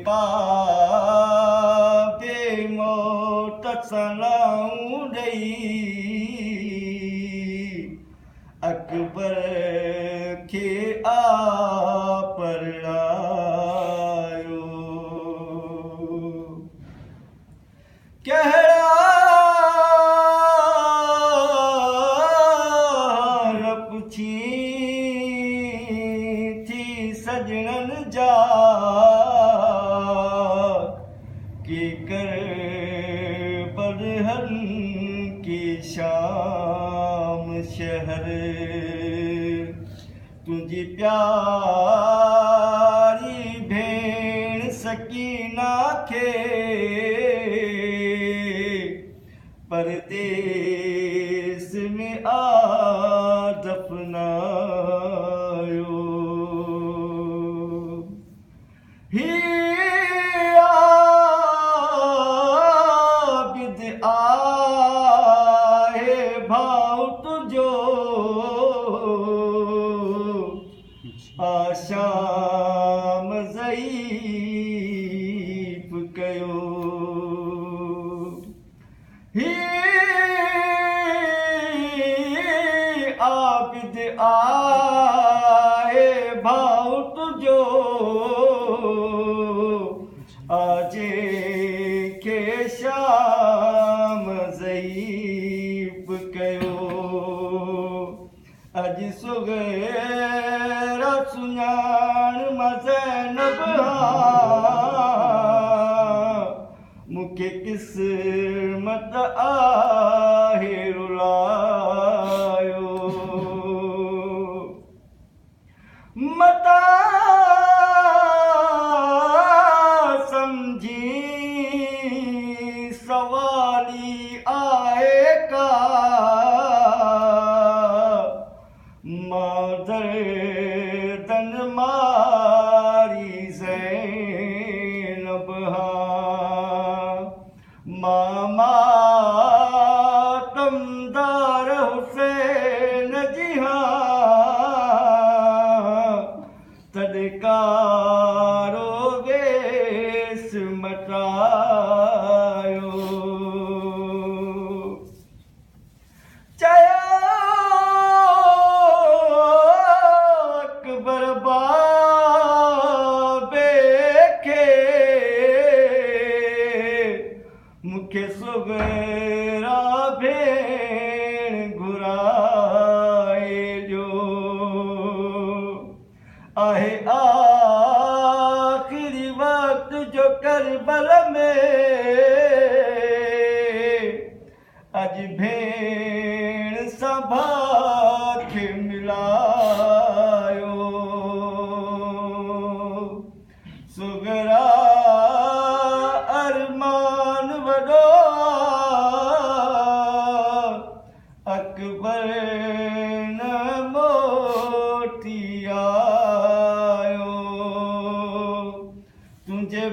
बाबे मौत सलाऊं ॾेई अकबर खे परणायो। कहिड़ा पुछी थी सजणनि जा के कर बरहन की शाम शहर तुझी प्यारी भेण सकीना खे परदेस में दफनायो। ही आबिद आहे भाव तुझो आशाम ज़ईफ़ कयो। ही आबिद आहे भाव तुझो आजे के शाम ज़ईफ़ कयो। अज सुगेरा सुञाण ज़ैनब मूंखे क़िस्मत आहे रुलायो। मता समझी सवाली आहे का दर्दन मारी ज़ैनब मातमदार हुसैन जी तड़कारो वेस मटायो। अकबर बाबे खे मूंखे सुगरा भेण घुराए ॾियो। आहे आख़िरी वक़्त जो करबल में अज भेण सां भाउ खे मिलायो। सुगरा अरमान वॾो अकबर न मोटी आयो। तुंहिंजे